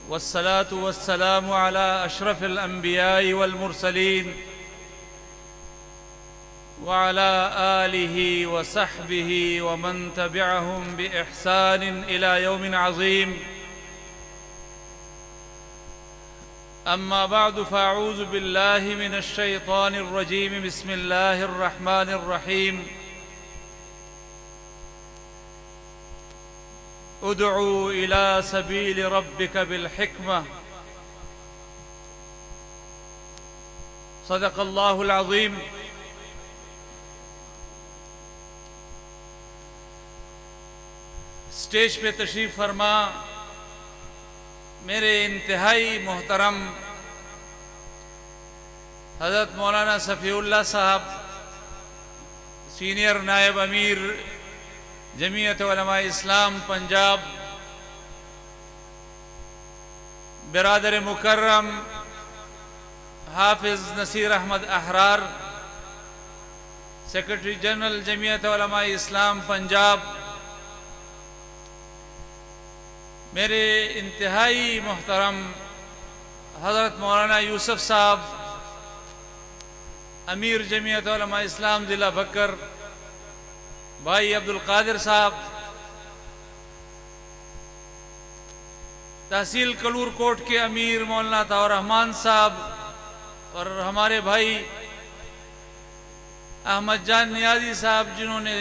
वस्सलातु वस्सलामु अला अशरफिल अंबियाई वल मुरसलीन व अला आलिहि व सहबिहि व मन तबिअहुम बि इहसानिन इला यौमिन अज़ीम। अम्मा बअदु फ़अऊज़ु बिल्लाहि मिनश शैतानिर रजीम। बिस्मिल्लाहिर रहमानिर रहीम। उदउ इला सबील रब्बिक बिल हिक्मह। सदक़ल्लाहुल अज़ीम। स्टेज पे तशरीफ़ फरमा मेरे इंतहाई मोहतरम हज़रत मौलाना सफ़ीउल्लाह साहब, सीनियर नायब अमीर जमीयत उलमा इस्लाम पंजाब, बिरादर मुकर्रम हाफिज नसीर अहमद अहरार, सेक्रेटरी जनरल जमीयत उलमा इस्लाम पंजाब, मेरे इंतहाई मोहतरम हज़रत मौलाना यूसुफ साहब, अमीर जमीयत उलमा इस्लाम ज़िला बकर, भाई अब्दुल कादिर साहब, तहसील कलूर कोट के अमीर मौलाना ताउर रहमान साहब, और हमारे भाई अहमद जान नियाजी साहब, जिन्होंने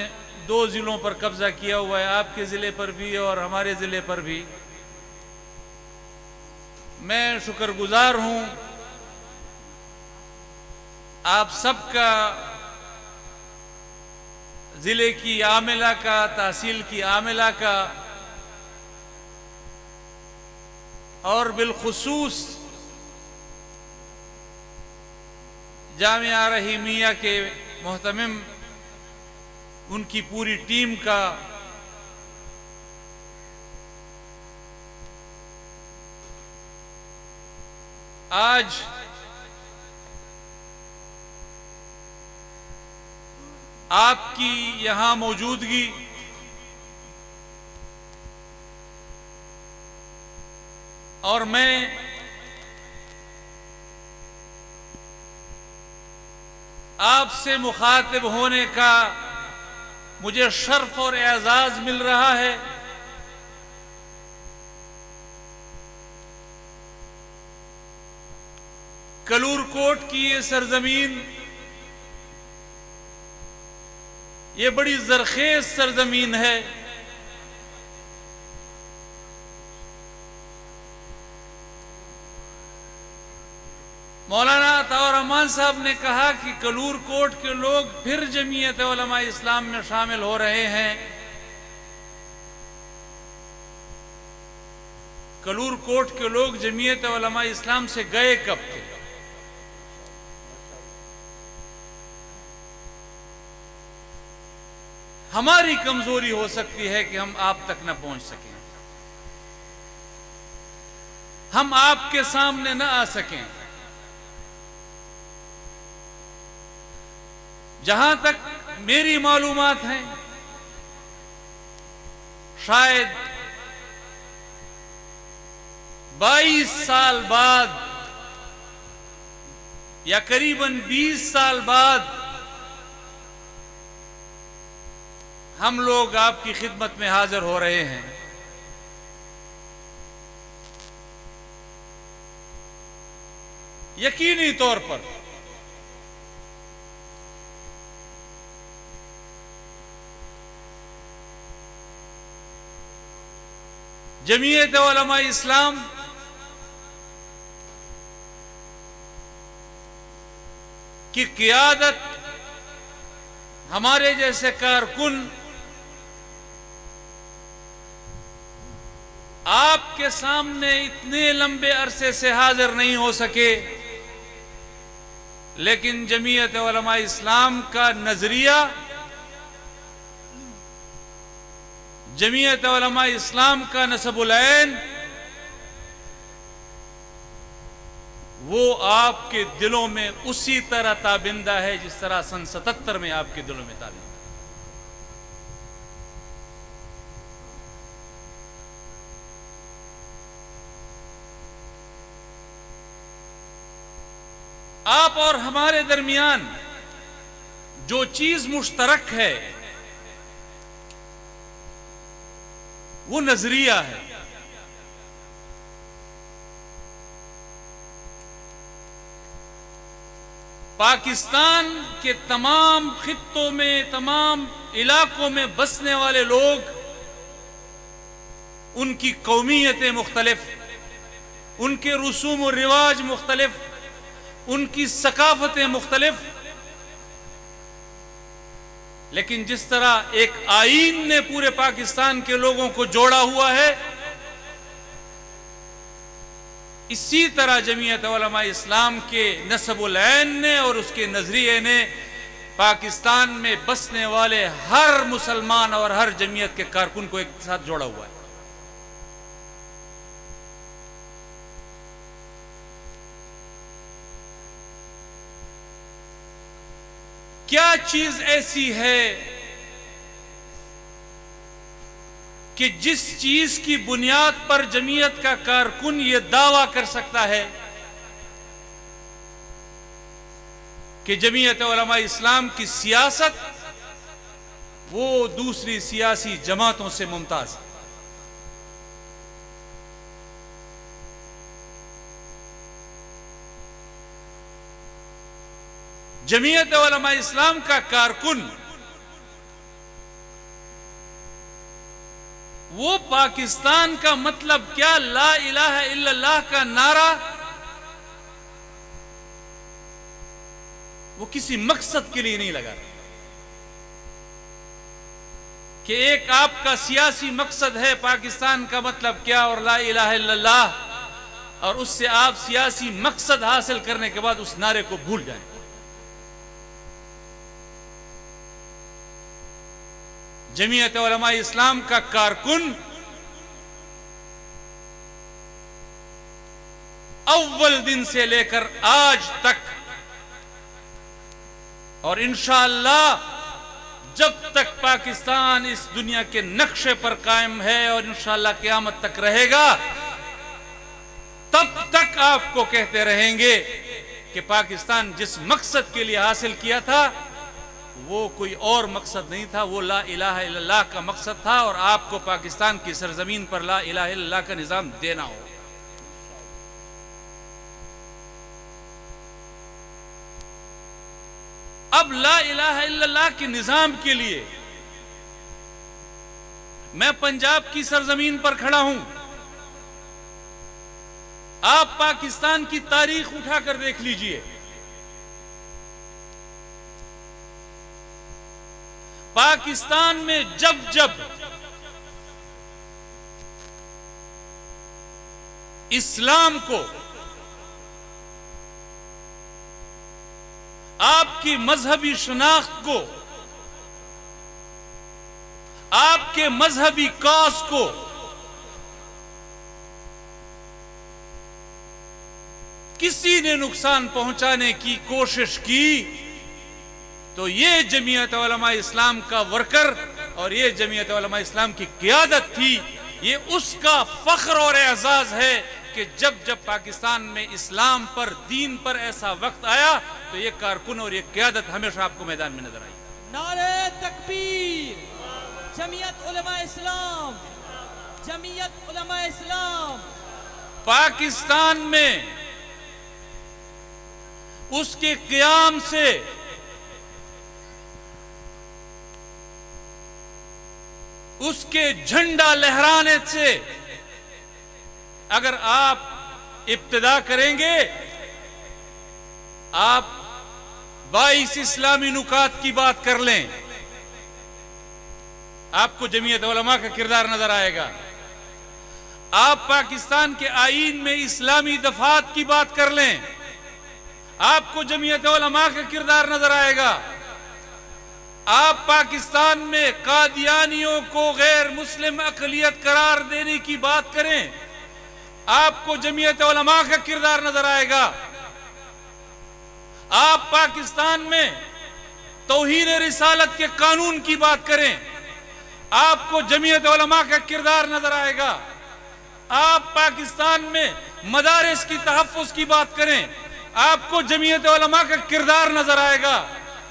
2 ज़िलों पर कब्जा किया हुआ है, आपके ज़िले पर भी और हमारे ज़िले पर भी। मैं शुक्रगुजार हूँ आप सबका, ज़िले की आमिला का, तहसील की आमिला का, और बिलखुसूस जामिया रहीमिया के मोहतमिम उनकी पूरी टीम का। आज आपकी यहां मौजूदगी और मैं आपसे मुखातिब होने का मुझे शर्फ और एजाज मिल रहा है। कलूर कोट की ये सरजमीन, ये बड़ी जरखेज सरजमीन है। मौलाना ताउर रहमान साहब ने कहा कि कलूर कोट के लोग फिर जमीयत उलमा इस्लाम में शामिल हो रहे हैं। कलूर कोट के लोग जमीयत उलमा इस्लाम से गए कब थे? हमारी कमजोरी हो सकती है कि हम आप तक न पहुंच सकें, हम आपके सामने न आ सकें। जहां तक मेरी मालूमात हैं, शायद 22 साल बाद या करीबन 20 साल बाद हम लोग आपकी खिदमत में हाजिर हो रहे हैं। यकीनी तौर पर जमीयत उलमा इस्लाम की क़ियादत हमारे जैसे कारकुन आपके सामने इतने लंबे अरसे से हाजिर नहीं हो सके, लेकिन जमीयत उलमा इस्लाम का नजरिया, जमीयत उलमा इस्लाम का नसबुल ऐन, वो आपके दिलों में उसी तरह ताबिंदा है जिस तरह सन 77 में आपके दिलों में ताबिंदा। आप और हमारे दरमियान जो चीज मुश्तरक है वो नजरिया है। पाकिस्तान के तमाम खित्तों में, तमाम इलाकों में बसने वाले लोग, उनकी कौमियतें मुख्तलिफ, उनके रसूम और रिवाज मुख्तलिफ, उनकी सकाफतें मुख्तलिफ, लेकिन जिस तरह एक आईन ने पूरे पाकिस्तान के लोगों को जोड़ा हुआ है, इसी तरह जमीयत उलमा इस्लाम के नस्बुल ऐन ने और उसके नजरिए ने पाकिस्तान में बसने वाले हर मुसलमान और हर जमीयत के कारकुन को एक साथ जोड़ा हुआ है। क्या चीज ऐसी है कि जिस चीज की बुनियाद पर जमीयत का कारकुन यह दावा कर सकता है कि जमीयत उलमा इस्लाम की सियासत वो दूसरी सियासी जमातों से मुमताज है? जमीयत उलमा इस्लाम का कारकुन वो पाकिस्तान का मतलब क्या, ला इलाहा इल्लल्लाह का नारा, वो किसी मकसद के लिए नहीं लगा कि एक आपका सियासी मकसद है पाकिस्तान का मतलब क्या और ला इलाहा इल्लल्लाह, और उससे आप सियासी मकसद हासिल करने के बाद उस नारे को भूल जाएं। जमीयत उलमा इस्लाम का कारकुन अव्वल दिन से लेकर आज तक और इंशाअल्लाह जब तक पाकिस्तान इस दुनिया के नक्शे पर कायम है और इंशाअल्लाह क़यामत तक रहेगा, तब तक आपको कहते रहेंगे कि पाकिस्तान जिस मकसद के लिए हासिल किया था वो कोई और मकसद नहीं था, वो ला इलाहा इल्लल्लाह का मकसद था और आपको पाकिस्तान की सरजमीन पर ला इलाहा इल्लल्लाह का निजाम देना हो। अब ला इलाहा इल्लल्लाह के निजाम के लिए मैं पंजाब की सरजमीन पर खड़ा हूं। आप पाकिस्तान की तारीख उठाकर देख लीजिए। पाकिस्तान में जब जब इस्लाम को आपकी मजहबी शनाख्त को, आपके मजहबी कॉज को किसी ने नुकसान पहुंचाने की कोशिश की तो ये जमीयत उलमा इस्लाम का वर्कर और ये जमीयत उलमा इस्लाम की क़यादत थी। ये उसका फख्र और एजाज है कि जब जब पाकिस्तान में इस्लाम पर, दीन पर ऐसा वक्त आया तो ये कारकुन और ये क़यादत हमेशा आपको मैदान में नजर आई। नारे तकबीर, जमीयत उलमा इस्लाम, जमीयत उलमा इस्लाम। पाकिस्तान में उसके क़याम से उसके झंडा लहराने से अगर आप इब्तिदा करेंगे, आप 22 इस्लामी नुकात की बात कर लें, आपको जमीयत उलमा का किरदार नजर आएगा। आप पाकिस्तान के आईन में इस्लामी दफात की बात कर लें, आपको जमीयत उलमा का किरदार नजर आएगा। आप पाकिस्तान में कादियानियों को गैर मुस्लिम अक़लियत करार देने की बात करें, आपको जमीयत उलमा का किरदार नजर आएगा। आप पाकिस्तान में तौहीन रिसालत के कानून की बात करें, आपको जमीयत उलमा का किरदार नजर आएगा। आप पाकिस्तान में मदारिस की तहफ़्फ़ुज़ की बात करें, आपको जमीयत उलमा का किरदार नजर आएगा।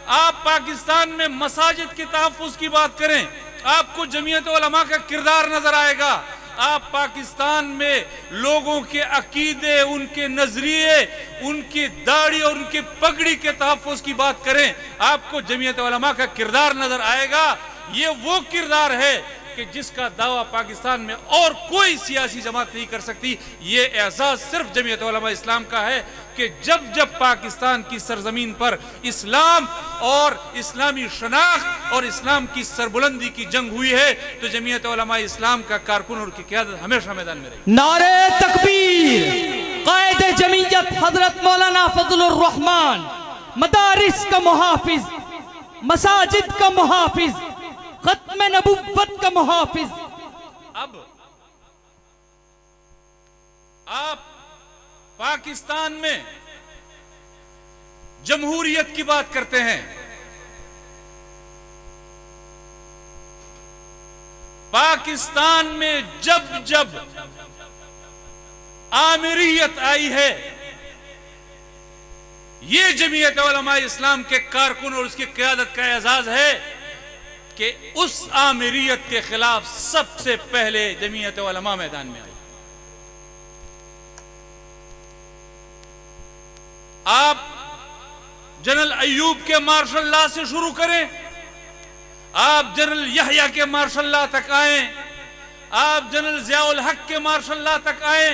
आप पाकिस्तान में मसाजिद के तहफ़्फ़ुज़ की बात करें, आपको जमीयत उलमा का किरदार नजर आएगा। आप पाकिस्तान में लोगों के अकीदे, उनके नजरिए, उनकी दाढ़ी और उनके पगड़ी के तहफ़्फ़ुज़ की बात करें, आपको जमीयत उलमा का किरदार नजर आएगा। ये वो किरदार है कि जिसका दावा पाकिस्तान में और कोई सियासी जमात नहीं कर सकती। ये एहसास सिर्फ जमीयत उलमा इस्लाम का है कि जब जब पाकिस्तान की सरजमीन पर इस्लाम और इस्लामी शनाख्त और इस्लाम की सरबुलंदी की जंग हुई है तो जमीयत उलमा इस्लाम का कारकुन और की क़यादत हमेशा मैदान में रही। नारे तकबीर। कायदे जमीयत हजरत मौलाना फजलुर रहमान, मदारिस का मुहाफिज, मसाजिद का मुहाफिज, खत्म नबुव्वत का मुहाफिज। अब आप पाकिस्तान में जमहूरियत की बात करते हैं। पाकिस्तान में जब जब आमिरियत आई है, ये जमीयत उलमा इस्लाम के कारकुन और उसकी क़यादत का एजाज है कि उस आमिरियत के खिलाफ सबसे पहले जमीयत उलमा मैदान में आई। आप जनरल अय्यूब के मार्शल लॉ से शुरू करें, आप जनरल यहया के मार्शल लॉ तक आए, आप जनरल ज़ियाउल हक के मार्शल लॉ तक आए,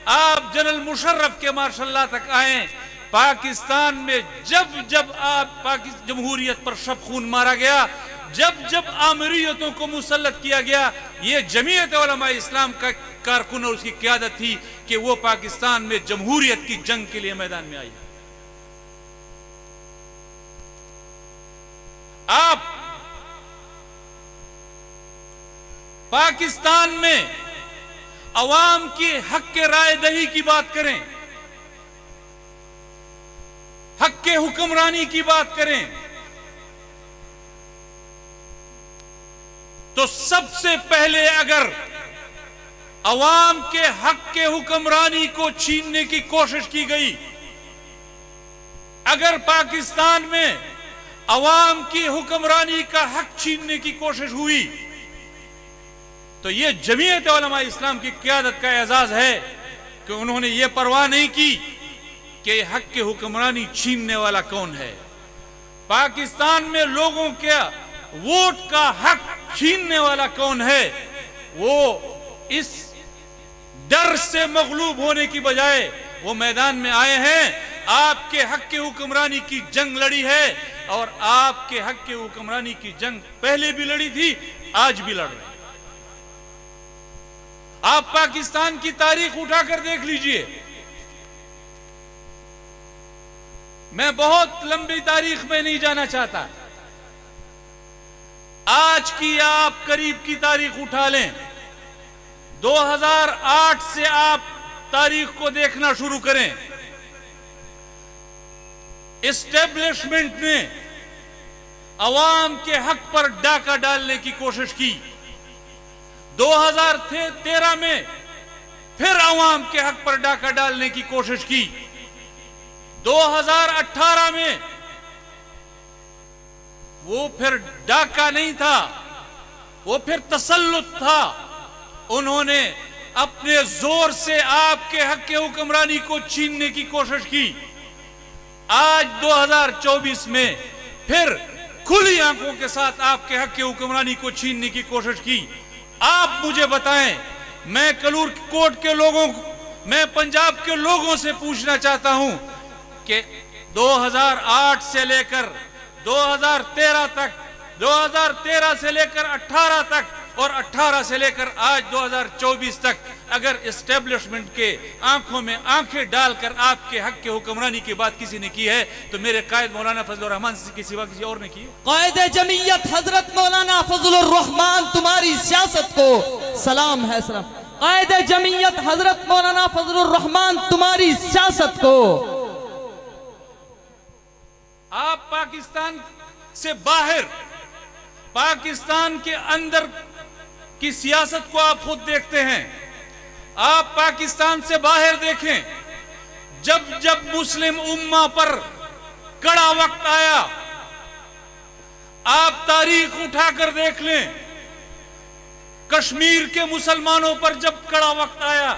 आप जनरल मुशर्रफ के मार्शल लॉ तक आए। पाकिस्तान में जब जब आप जमहूरियत पर शब खून मारा गया, जब जब आमिरियतों को मुसल्लत किया गया, ये जमीयत उलमा इस्लाम का कारकुन और उसकी क़यादत थी कि वो पाकिस्तान में जमहूरियत की जंग के लिए मैदान में आई। आप पाकिस्तान में अवाम के हक के राय दही की बात करें, हक के हुक्मरानी की बात करें, तो सबसे पहले अगर अवाम के हक के हुक्मरानी को छीनने की कोशिश की गई, अगर पाकिस्तान में अवाम की हुक्मरानी का हक छीनने की कोशिश हुई, तो यह जमीयत उलमा इस्लाम की क़यादत का एजाज है कि उन्होंने यह परवाह नहीं की कि हक की हुक्मरानी छीनने वाला कौन है। पाकिस्तान में लोगों के वोट का हक छीनने वाला कौन है, वो इस डर से मगलूब होने की बजाय वो मैदान में आए हैं, आपके हक की हुक्मरानी की जंग लड़ी है और आपके हक की हुक्मरानी की जंग पहले भी लड़ी थी, आज भी लड़ रहे हैं। आप पाकिस्तान की तारीख उठाकर देख लीजिए। मैं बहुत लंबी तारीख में नहीं जाना चाहता, आज की आप करीब की तारीख उठा लें, 2008 से आप तारीख को देखना शुरू करें। एस्टेब्लिशमेंट ने अवाम के हक पर डाका डालने की कोशिश की। 2013 में फिर अवाम के हक पर डाका डालने की कोशिश की। 2018 में वो फिर डाका नहीं था, वो फिर तसल्लुत था। उन्होंने अपने जोर से आपके हक के हुक्मरानी को छीनने की कोशिश की। आज 2024 में फिर खुली आंखों के साथ आपके हक के हुक्मरानी को छीनने की कोशिश की। आप मुझे बताएं, मैं कलूर कोट के लोगों, मैं पंजाब के लोगों से पूछना चाहता हूं कि 2008 से लेकर 2013 तक, 2013 से लेकर 18 तक और 18 से लेकर आज 2024 तक अगर एस्टेब्लिशमेंट के आंखों में आंखें डालकर आपके हक के हुक्मरानी की बात किसी ने की है तो मेरे कायद मौलाना फजलुर रहमान के सिवा किसी और ने की है। कायदे जमीयत हजरत मौलाना फजलुर रहमान तुम्हारी सियासत को सलाम है सलाम। कायदे जमीयत हजरत मौलाना फजलुर रहमान तुम्हारी सियासत को। आप पाकिस्तान से बाहर, पाकिस्तान के अंदर की सियासत को आप खुद देखते हैं। आप पाकिस्तान से बाहर देखें, जब जब मुस्लिम उम्मा पर कड़ा वक्त आया, आप तारीख उठाकर देख लें, कश्मीर के मुसलमानों पर जब कड़ा वक्त आया,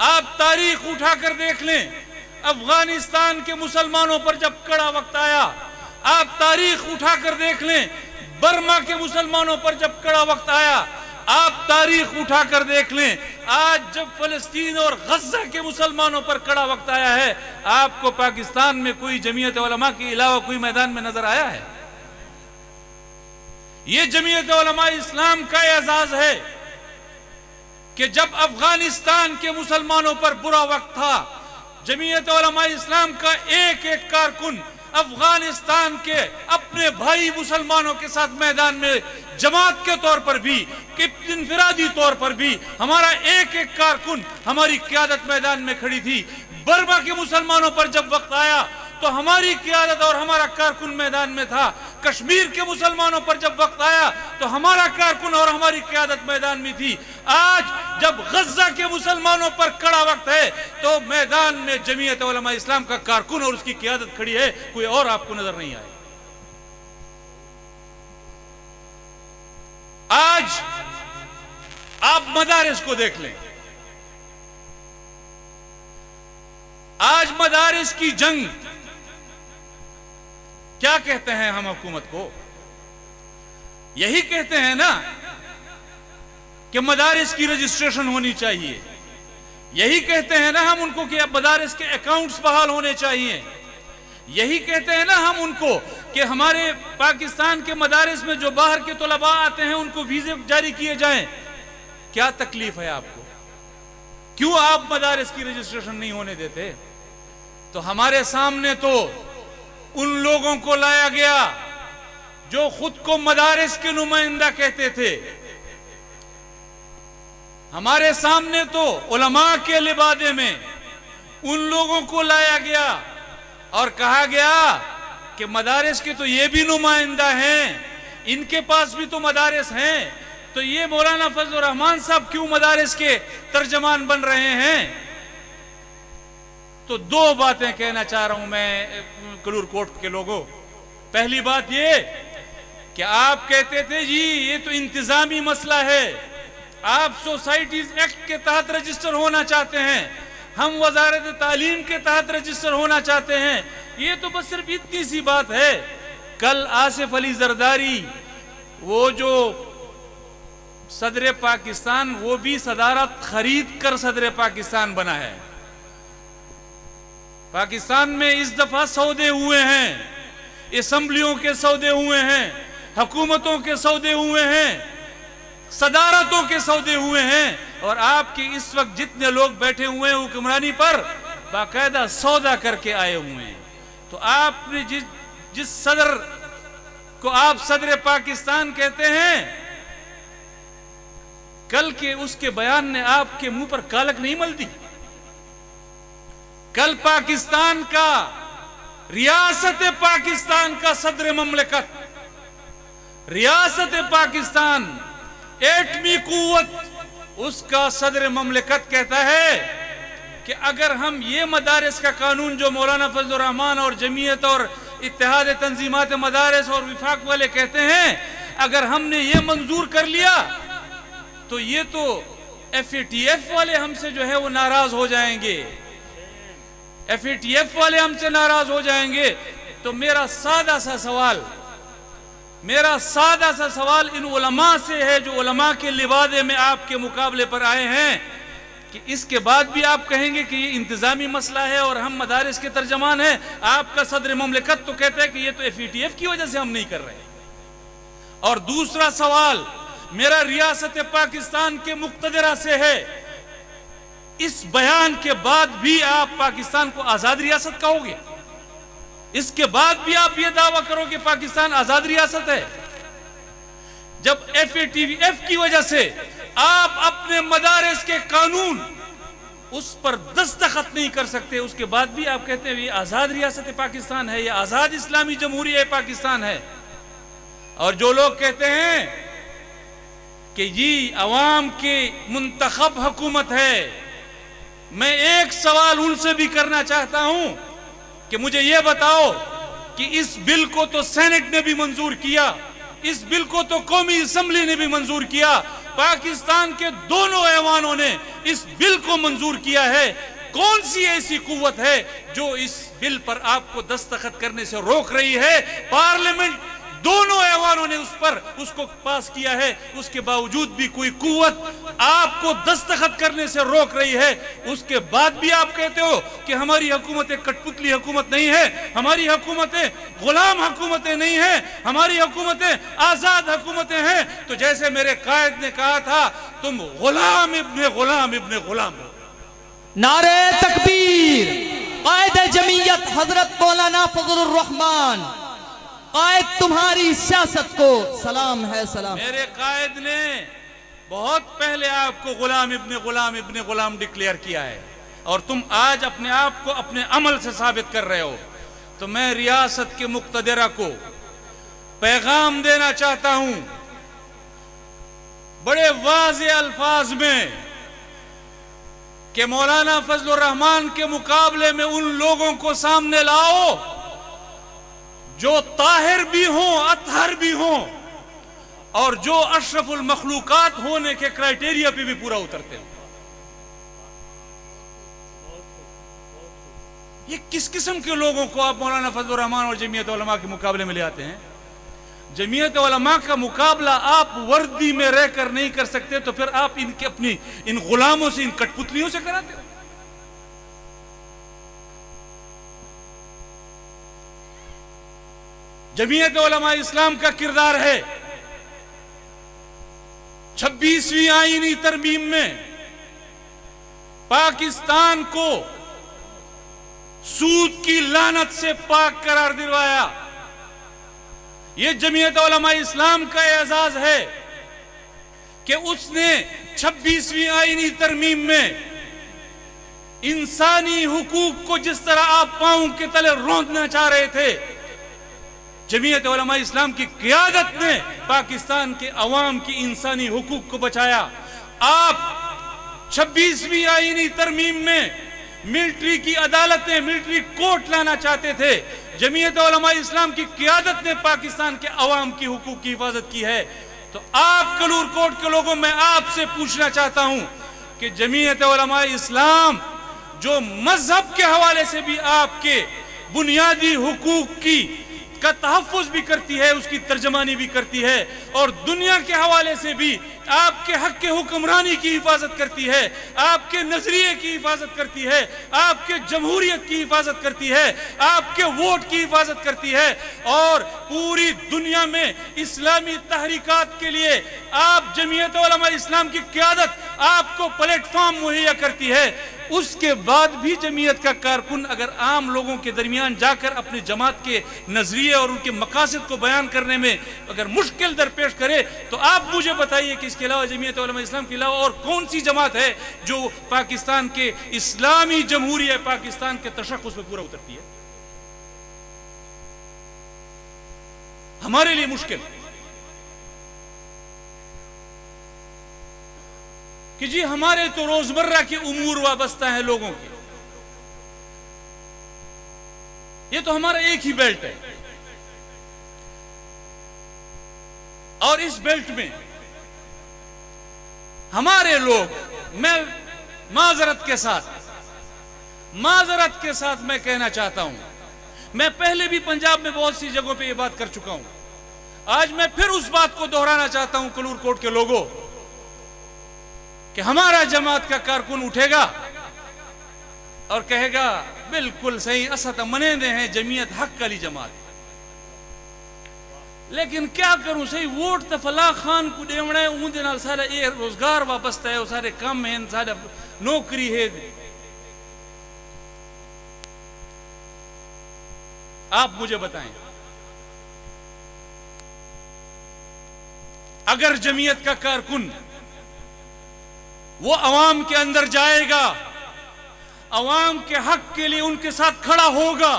आप तारीख उठाकर देख लें, अफगानिस्तान के मुसलमानों पर जब कड़ा वक्त आया, आप तारीख उठाकर देख लें, बर्मा के मुसलमानों पर जब कड़ा वक्त आया, आप तारीख उठाकर देख लें, आज जब फलस्तीन और गजा के मुसलमानों पर कड़ा वक्त आया है, आपको पाकिस्तान में कोई जमीयत उलमा के अलावा कोई मैदान में नजर आया है? ये जमीयत उलमा इस्लाम का एजाज है कि जब अफगानिस्तान के मुसलमानों पर बुरा वक्त था, जमीयत उलमा इस्लाम का एक एक कारकुन अफगानिस्तान के अपने भाई मुसलमानों के साथ मैदान में जमात के तौर पर भी, इनफिरादी तौर पर भी हमारा एक एक कारकुन, हमारी क़यादत मैदान में खड़ी थी। बर्मा के मुसलमानों पर जब वक्त आया तो हमारी क़यादत और हमारा कारकुन मैदान में था। कश्मीर के मुसलमानों पर जब वक्त आया तो हमारा कारकुन और हमारी क़यादत मैदान में थी। आज जब गजा के मुसलमानों पर कड़ा वक्त है तो मैदान में जमीयत उलमा इस्लाम का कारकुन और उसकी क़यादत खड़ी है, कोई और आपको नजर नहीं आए। आज आप मदारिस को देख लें, आज मदारिस की जंग, क्या कहते हैं हम हुकूमत को? यही कहते हैं ना कि मदारिस की रजिस्ट्रेशन होनी चाहिए, यही कहते हैं ना हम उनको कि मदारिस के अकाउंट्स बहाल होने चाहिए, यही कहते हैं ना हम उनको कि हमारे पाकिस्तान के मदारिस में जो बाहर के तलबा आते हैं उनको वीजे जारी किए जाएं। क्या तकलीफ है आपको? क्यों आप मदारिस की रजिस्ट्रेशन नहीं होने देते? तो हमारे सामने तो उन लोगों को लाया गया जो खुद को मदारिस के नुमाइंदा कहते थे। हमारे सामने तो उलमा के लिबादे में उन लोगों को लाया गया और कहा गया कि मदारिस के तो ये भी नुमाइंदा हैं, इनके पास भी तो मदारिस हैं, तो ये मौलाना फजलुर रहमान साहब क्यों मदारिस के तर्जमान बन रहे हैं? तो दो बातें कहना चाह रहा हूं मैं कलूर कोट के लोगों। पहली बात ये कि आप कहते थे जी ये तो इंतजामी मसला है, आप सोसाइटीज एक्ट के तहत रजिस्टर होना चाहते हैं, हम वजारत तालीम के तहत रजिस्टर होना चाहते हैं, ये तो बस सिर्फ इतनी सी बात है। कल आसिफ अली जरदारी, वो जो सदर पाकिस्तान, वो भी सदारत खरीद कर सदर पाकिस्तान बना है। पाकिस्तान में इस दफा सौदे हुए हैं, असेंबलियों के सौदे हुए हैं, हुकूमतों के सौदे हुए हैं, सदारतों के सौदे हुए हैं, और आपके इस वक्त जितने लोग बैठे हुए हैं हुक्मरानी पर बाकायदा सौदा करके आए हुए हैं। तो आपने जिस सदर को आप सदर पाकिस्तान कहते हैं, कल के उसके बयान ने आपके मुंह पर कालक नहीं मल दी? कल पाकिस्तान का, रियासत पाकिस्तान का सदर ममलिकत, रियासत पाकिस्तान, एटमी कुव्वत, उसका सदर ममलिकत कहता है कि अगर हम ये मदारिस का कानून जो मौलाना फजलुर रहमान और जमीयत और इत्तेहाद तंजीमात मदारिस और विफाक वाले कहते हैं, अगर हमने ये मंजूर कर लिया तो ये तो FATF वाले हमसे जो है वो नाराज हो जाएंगे, FATF वाले हमसे नाराज हो जाएंगे। तो मेरा सादा सा सवाल इन उलमा से है जो उलमा के लिबादे में आपके मुकाबले पर आए हैं, कि इसके बाद भी आप कहेंगे कि ये इंतजामी मसला है और हम मदारिस के तर्जमान हैं। आपका सदर ममलिकत तो कहता है कि ये तो FATF की वजह से हम नहीं कर रहे। और दूसरा सवाल मेरा रियासत पाकिस्तान के मुक्तदरा से है, इस बयान के बाद भी आप पाकिस्तान को आजाद रियासत कहोगे? इसके बाद भी आप ये दावा करोगे पाकिस्तान आजाद रियासत है? जब FATF की वजह से आप अपने मदारिस के कानून उस पर दस्तखत नहीं कर सकते, उसके बाद भी आप कहते हैं ये आजाद रियासत पाकिस्तान है, ये आजाद इस्लामी जमहूरिया पाकिस्तान है। और जो लोग कहते हैं कि जी अवाम की मुंतखब हुकूमत है, मैं एक सवाल उनसे भी करना चाहता हूं कि मुझे यह बताओ कि इस बिल को तो सेनेट ने भी मंजूर किया, इस बिल को तो कौमी असेंबली ने भी मंजूर किया, पाकिस्तान के दोनों ऐवानों ने इस बिल को मंजूर किया है। कौन सी ऐसी कुव्वत है जो इस बिल पर आपको दस्तखत करने से रोक रही है? पार्लियामेंट दोनों ऐवानों ने उसको पास किया है, उसके बावजूद भी कोई कुव्वत आपको दस्तखत करने से रोक रही है। उसके बाद भी आप कहते हो कि हमारी हुकूमतें कठपुतली हुकूमत नहीं है, हमारी हुकूमतें गुलाम हुकूमतें नहीं है, हमारी हुकूमतें आजाद हुकूमतें हैं। तो जैसे मेरे कायद ने कहा था, तुम गुलाम इब्ने गुलाम इब्ने गुलाम हो। नारे तकबीर। कायद जमीयत हजरत मौलाना फजलुर रहमान, कायद तुम्हारी सियासत को सलाम है सलाम। मेरे कायद ने बहुत पहले आपको गुलाम इब्ने गुलाम डिक्लेयर किया है और तुम आज अपने आप को अपने अमल से साबित कर रहे हो। तो मैं रियासत के मुक्तदरा को पैगाम देना चाहता हूं बड़े वाज़े अल्फाज में कि मौलाना फजलुर रहमान के मुकाबले में उन लोगों को सामने लाओ जो ताहिर भी हों, अतहर भी हों और जो अशरफुल मखलूकात होने के क्राइटेरिया पे भी पूरा उतरते हो। ये किस किस्म के लोगों को आप मौलाना फजलुर रहमान और जमीयत उलमा के मुकाबले में ले आते हैं? जमीयत उलमा का मुकाबला आप वर्दी में रहकर नहीं कर सकते, तो फिर आप इनके अपनी इन गुलामों से, इन कठपुतलियों से कराते हो। जमीयत उलमा इस्लाम का किरदार है 26वीं आईनी तरमीम में पाकिस्तान को सूद की लानत से पाक करार दिलवाया। यह जमीयत उलमा इस्लाम का एजाज है कि उसने 26वीं आईनी तरमीम में इंसानी हुकूक को जिस तरह आप पांव के तले रौंदना चाह रहे थे, जमीयत उलमा इस्लाम की क़ियादत ने पाकिस्तान के अवाम की इंसानी हुकूक को बचाया। आप 26वीं आईनी तरमीम में मिलिट्री की अदालतें, मिलिट्री कोर्ट लाना चाहते थे। जमीयत उलमा इस्लाम की क़ियादत ने पाकिस्तान के अवाम की हुकूक की हिफाजत की है। तो आप कलूर कोर्ट के लोगों, मैं आपसे पूछना चाहता हूं कि जमीयत उलमा इस्लाम जो मजहब के हवाले से भी आपके बुनियादी हुकूक की का तहफ़्फ़ुज़ भी करती है, उसकी तर्जमानी भी करती है, और दुनिया के हवाले से भी आपके हक के हुक्मरानी की हिफाजत करती है, आपके नजरिए की हिफाजत करती है, आपके जमहूरियत की हिफाजत करती है, आपके वोट की हिफाजत करती है, और पूरी दुनिया में इस्लामी तहरीकात के लिए आप जमीयत उलमा इस्लाम की क़ियादत आपको प्लेटफॉर्म मुहैया करती है। उसके बाद भी जमीयत का कारकुन अगर आम लोगों के दरमियान जाकर अपने जमात के नजरिए और उनके मकासद को बयान करने में अगर मुश्किल दरपेश करे, तो आप मुझे बताइए कि इसके अलावा जमीयत उलमा इस्लाम के अलावा और कौन सी जमात है जो पाकिस्तान के इस्लामी जमहूरियत पाकिस्तान के तशख्खुस में पूरा उतरती है? हमारे लिए मुश्किल कि जी हमारे तो रोजमर्रा के उमूर वाबस्ता है लोगों के, ये तो हमारा एक ही बेल्ट है और इस बेल्ट में हमारे लोग, मैं माजरत के साथ मैं कहना चाहता हूं, मैं पहले भी पंजाब में बहुत सी जगहों पे ये बात कर चुका हूं, आज मैं फिर उस बात को दोहराना चाहता हूं कलूर कोर्ट के लोगों कि हमारा जमात का कारकुन उठेगा और कहेगा बिल्कुल सही, असद मनेंदे हैं जमीयत हक वाली जमात, लेकिन क्या करूं सही वोट तो फला खान को देवना है, उनके नाल सारा ये रोजगार वाबस्ता है, सारे काम है, सारा नौकरी है। आप मुझे बताएं, अगर जमीयत का कारकुन वो अवाम के अंदर जाएगा, अवाम के हक के लिए उनके साथ खड़ा होगा,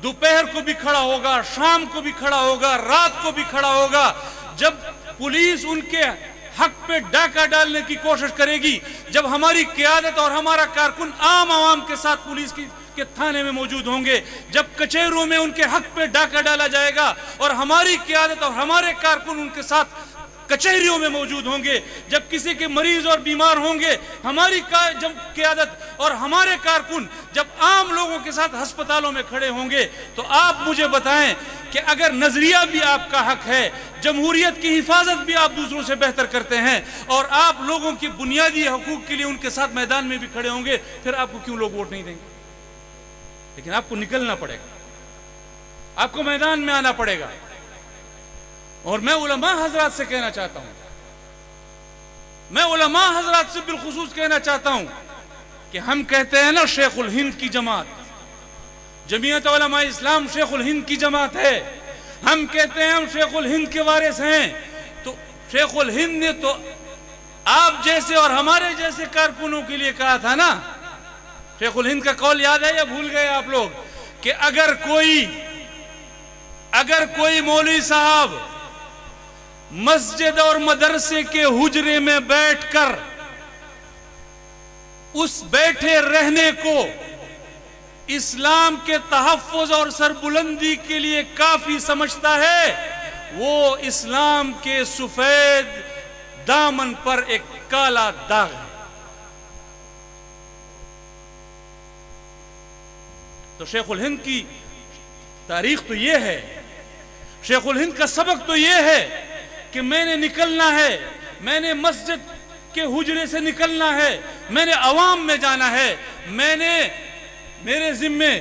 दोपहर को भी खड़ा होगा, शाम को भी खड़ा होगा, रात को भी खड़ा होगा, जब पुलिस उनके हक पे डाका डालने की कोशिश करेगी, जब हमारी क़यादत और हमारा कारकुन आम आवाम के साथ पुलिस के थाने में मौजूद होंगे, जब कचहरियों में उनके हक पे डाका डाला जाएगा और हमारी क़यादत और हमारे कारकुन उनके साथ कचहरियों में मौजूद होंगे, जब किसी के मरीज और बीमार होंगे, हमारी जब क़यादत और हमारे कारकुन जब आम लोगों के साथ अस्पतालों में खड़े होंगे, तो आप मुझे बताएं कि अगर नजरिया भी आपका हक है, जमहूरियत की हिफाजत भी आप दूसरों से बेहतर करते हैं और आप लोगों की बुनियादी हकूक के लिए उनके साथ मैदान में भी खड़े होंगे, फिर आपको क्यों लोग वोट नहीं देंगे? लेकिन आपको निकलना पड़ेगा, आपको मैदान में आना पड़ेगा। और मैं उलमा हजरात से कहना चाहता हूं, मैं उलमा हजरात से बिलखुसूस कहना चाहता हूं कि हम कहते हैं ना शेखुल हिंद की जमात, जमीयत उलमा इस्लाम शेखुल हिंद की जमात है, हम कहते हैं हम शेखुल हिंद के वारिस हैं। तो शेखुल हिंद ने तो आप जैसे और हमारे जैसे कारकुनों के लिए कहा था ना, शेखुल हिंद का कौल याद है या भूल गए आप लोग, कि अगर कोई मौलवी साहब मस्जिद और मदरसे के हुजरे में बैठकर उस बैठे रहने को इस्लाम के तहफ़्फ़ुज़ और सरबुलंदी के लिए काफी समझता है, वो इस्लाम के सफेद दामन पर एक काला दाग है। तो शेखुल हिंद की तारीख तो ये है, शेखुल हिंद का सबक तो ये है कि मैंने निकलना है, मैंने मस्जिद के हुजरे से निकलना है, मैंने अवाम में जाना है, मेरे जिम्मे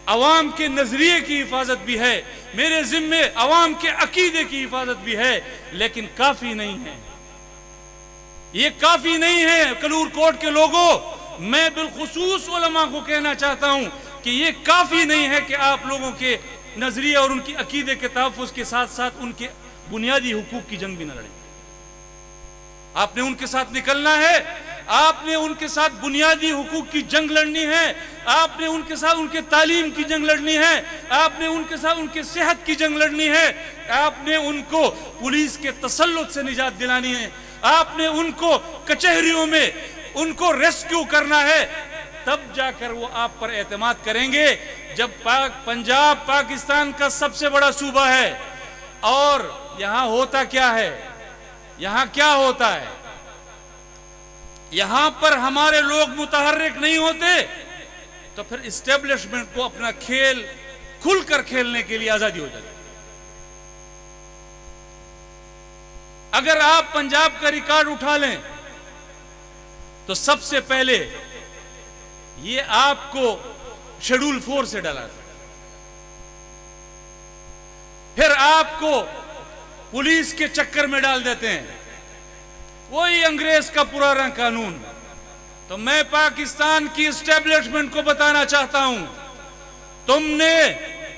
अवाम के नजरिए की हिफाजत भी है, मेरे जिम्मे अवाम के अकीदे की हिफाजत भी है। लेकिन काफी नहीं है, ये काफी नहीं है। कलूर कोट के लोगों, मैं बिलखुसूस उलमा को कहना चाहता हूं कि ये काफी नहीं है कि आप लोगों के नजरिए और उनकी अकीदे के तहफ़्फ़ुज़ के साथ साथ उनके बुनियादी हुकूक की जंग भी न लड़े। आपने उनके साथ निकलना है, आपने उनके साथ बुनियादी हुकूक की जंग लड़नी है, आपने उनके साथ उनके तालीम की जंग लड़नी है, आपने उनके साथ उनके सेहत की जंग लड़नी है, आपने उनको पुलिस के तसल्लुत से निजात दिलानी है, आपने उनको कचहरियों में उनको रेस्क्यू करना है। तब जाकर वो आप पर एतमाद करेंगे। जब पंजाब पाकिस्तान का सबसे बड़ा सूबा है और यहां होता क्या है, यहां क्या होता है, यहां पर हमारे लोग मुतहर्रिक नहीं होते, तो फिर इस्टेब्लिशमेंट को अपना खेल खुलकर खेलने के लिए आजादी हो जाती। अगर आप पंजाब का रिकॉर्ड उठा लें तो सबसे पहले ये आपको शेड्यूल 4 से डाला था, फिर आपको पुलिस के चक्कर में डाल देते हैं, वही अंग्रेज का पुराना कानून। तो मैं पाकिस्तान की इस्टेब्लिशमेंट को बताना चाहता हूं, तुमने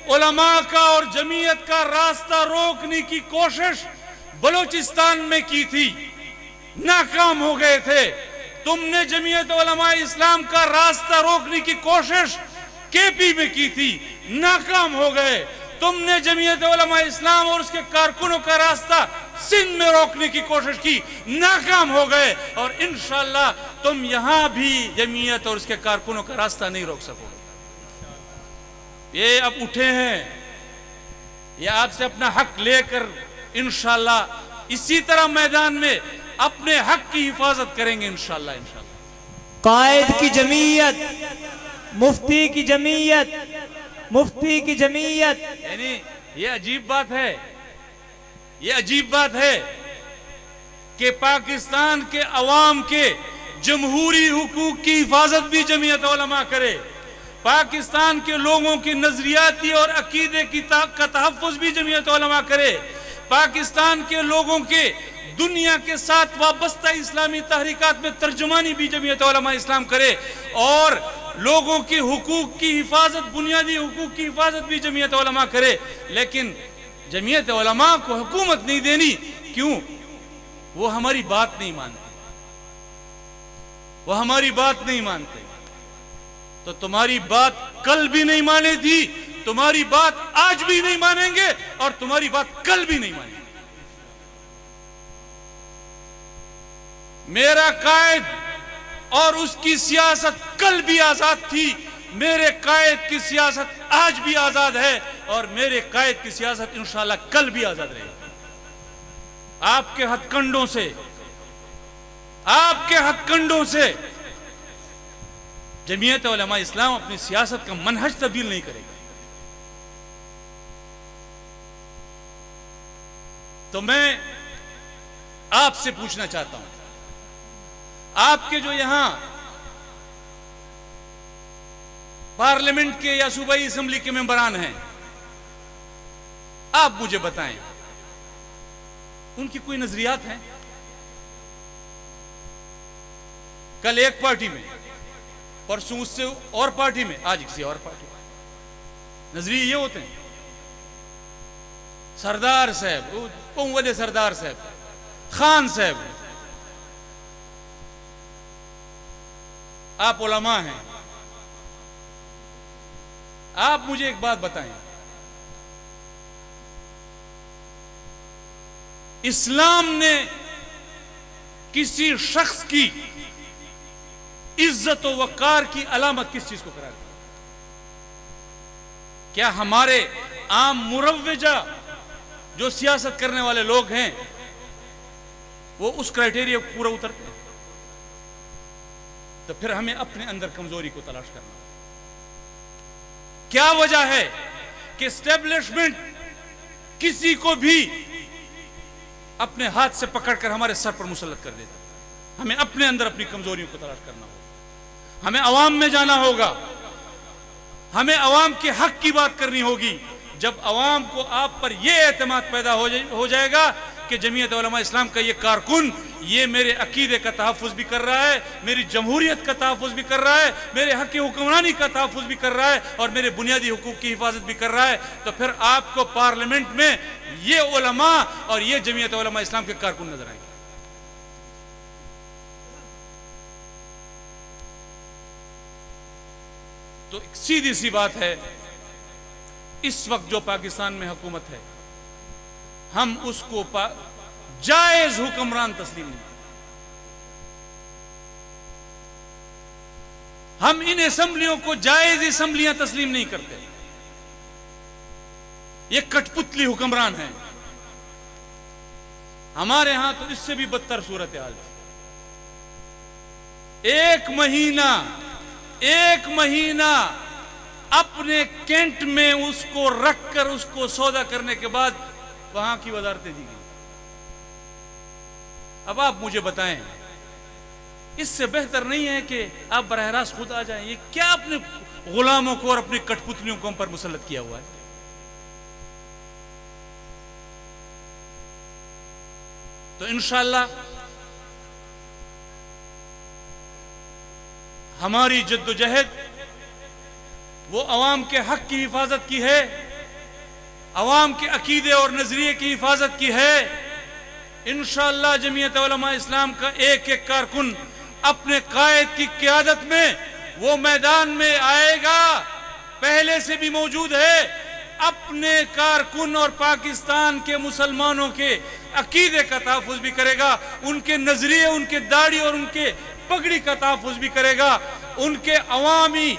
उलमा का और जमीयत का रास्ता रोकने की कोशिश बलूचिस्तान में की थी, नाकाम हो गए थे। तुमने जमीयत उलमा इस्लाम का रास्ता रोकने की कोशिश केपी में की थी, नाकाम हो गए। तुमने जमीयत उलमा इस्लाम और उसके कारकुनों का रास्ता सिंध में रोकने की कोशिश की, नाकाम हो गए। और इंशाअल्लाह तुम यहां भी जमीयत और उसके कारकुनों का रास्ता नहीं रोक सकोगे। ये अब उठे हैं, ये आपसे अपना हक लेकर इंशाअल्लाह इसी तरह मैदान में अपने हक की हिफाजत करेंगे इंशाअल्लाह। कायद की जमीयत, मुफ्ती की जमीयत, मुफ्ती की जमीयत, यानी ये अजीब बात है, ये अजीब बात है कि पाकिस्तान के अवाम के जमहूरी हुकूक की हिफाजत भी जमीयत उलमा करे, पाकिस्तान के लोगों की नजरियाती और अकीदे की का तहफ़्फ़ुज़ भी जमीयत उलमा करे, पाकिस्तान के लोगों के दुनिया के साथ वाबस्ता इस्लामी तहरीकात में तर्जुमानी भी जमीयत उलमा इस्लाम करे, और लोगों की हुकूक की हिफाजत, बुनियादी हुकूक की हिफाजत भी जमीयत उलमा करे। लेकिन जमीयत उलमा को हुकूमत नहीं देनी, क्यों? वो हमारी बात नहीं मानते, वो हमारी बात नहीं मानते। तो तुम्हारी बात कल भी नहीं मानी थी, तुम्हारी बात आज भी नहीं मानेंगे और तुम्हारी बात कल भी नहीं मानेंगे। मेरा कायद और उसकी सियासत कल भी आजाद थी, मेरे कायद की सियासत आज भी आजाद है और मेरे कायद की सियासत इंशाअल्लाह कल भी आजाद रहेगी। आपके हथकंडों से जमीयत उलमा इस्लाम अपनी सियासत का मनहज तब्दील नहीं करेगी। तो मैं आपसे पूछना चाहता हूं, आपके जो यहां पार्लियामेंट के या सूबाई असेंबली के मेंबरान हैं, आप मुझे बताएं उनकी कोई नजरियात हैं? कल एक पार्टी में, परसों उससे और पार्टी में, आज किसी और पार्टी में। नजरिए ये होते हैं। सरदार साहब, पौवले सरदार साहब, खान साहब, आप उलमा हैं, आप मुझे एक बात बताएं, इस्लाम ने किसी शख्स की इज्जत व वकार की अलामत किस चीज को करार दिया? क्या हमारे आम मुरव्वजा जो सियासत करने वाले लोग हैं वो उस क्राइटेरिया को पूरा उतरते हैं? तो फिर हमें अपने अंदर कमजोरी को तलाश करना। क्या वजह है कि एस्टेब्लिशमेंट किसी को भी अपने हाथ से पकड़कर हमारे सर पर मुसल्लत कर देता? हमें अपने अंदर अपनी कमजोरियों को तलाश करना होगा, हमें अवाम में जाना होगा, हमें अवाम के हक की बात करनी होगी। जब अवाम को आप पर यह एतमाद पैदा हो जाएगा कि जमीयत उलमा इस्लाम का ये कारकुन ये मेरे अकीदे का तहफ़्फ़ुज़ भी कर रहा है, मेरी जमहूरियत का तहफ़्फ़ुज़ भी कर रहा है, मेरे हक की हुक्मरानी का तहफ़्फ़ुज़ भी कर रहा है और मेरे बुनियादी हुकूक की हिफाजत भी कर रहा है, तो फिर आपको पार्लियामेंट में ये उलमा और ये जमीयत उलमा इस्लाम के कारकुन नजर आएंगे। तो सीधी सी बात है, इस वक्त जो पाकिस्तान में हुकूमत है, हम उसको जायज हुक्मरान तस्लीम नहीं, हम इन असेंबलियों को जायज असेंबलियां तस्लीम नहीं करते। ये कठपुतली हुक्मरान है। हमारे यहां तो इससे भी बदतर सूरत हाल थी। एक महीना अपने कैंट में उसको रखकर उसको सौदा करने के बाद वहां की वजारतें दी गई। अब आप मुझे बताएं, इससे बेहतर नहीं है कि आप बरह रास्त खुद आ जाएं? ये क्या अपने गुलामों को और अपनी कठपुतलियों को हम पर मुसल्लत किया हुआ है? तो इंशाअल्लाह हमारी जद्दोजहद वो अवाम के हक की हिफाजत की है, अवाम के अकीदे और नजरिए की हिफाजत की है। इंशाअल्लाह जमीयत उलमा इस्लाम का एक एक कारकुन अपने कायद की क़ियादत में वो मैदान में आएगा, पहले से भी मौजूद है। अपने कारकुन और पाकिस्तान के मुसलमानों के अकीदे का तहफ़्फ़ुज़ भी करेगा, उनके नजरिए, उनके दाढ़ी और उनके पगड़ी का तहफ़्फ़ुज़ भी करेगा, उनके अवामी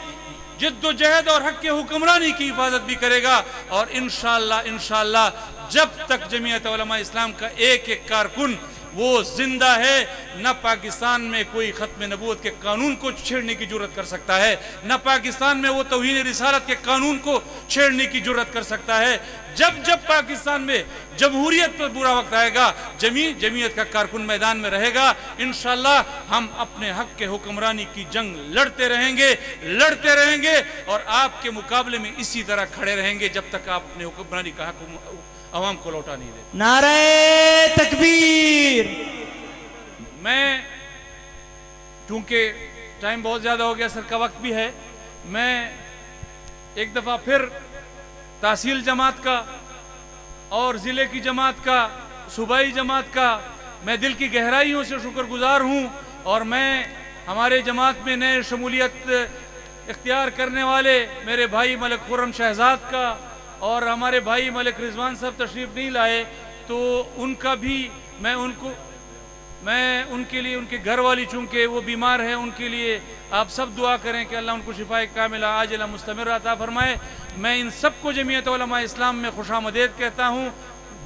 जद्दोजहद और हक के हुक्मरानी की हिफाजत भी करेगा। और इंशाअल्लाह जब तक जमीयत उलमा इस्लाम का एक एक कारकुन वो जिंदा है, न पाकिस्तान में कोई खत्म नबूवत के कानून को छेड़ने की जुर्रत कर सकता है, न पाकिस्तान में वो तौहीन रिसालत के कानून को छेड़ने की जुर्रत कर सकता है। जब जब पाकिस्तान में जमहूरियत पर बुरा वक्त आएगा, जमीयत का कारकुन मैदान में रहेगा। इंशाअल्लाह हम अपने हक के हुक्मरानी की जंग लड़ते रहेंगे और आपके मुकाबले में इसी तरह खड़े रहेंगे जब तक आप अपने हुक्मरानी का हक अवाम को लौटा नहीं देते। नारे तकबीर। मैं चूंकि टाइम बहुत ज्यादा हो गया, सर का वक्त भी है, मैं एक दफा फिर तहसील जमात का और जिले की जमात का, सूबाई जमात का मैं दिल की गहराइयों से शुक्रगुजार हूं। और मैं हमारे जमात में नए शमूलियत इख्तियार करने वाले मेरे भाई मलिक खुर्रम शहजाद का और हमारे भाई मलिक रिजवान साहब तशरीफ नहीं लाए, तो उनका भी मैं उनको मैं उनके लिए, उनके घर वाली चूँकि वो बीमार है, उनके लिए आप सब दुआ करें कि अल्लाह उनको शिफा कामिला आजिला मुस्तमिर अता फरमाए। मैं इन सबको जमीयत उलमा इस्लाम में खुशामदीद कहता हूँ।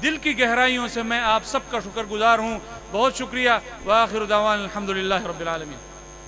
दिल की गहराइयों से मैं आप सबका शुक्रगुजार हूँ। बहुत शुक्रिया। व आखिर दावाना अल्हम्दुलिल्लाहि रब्बिल आलमीन।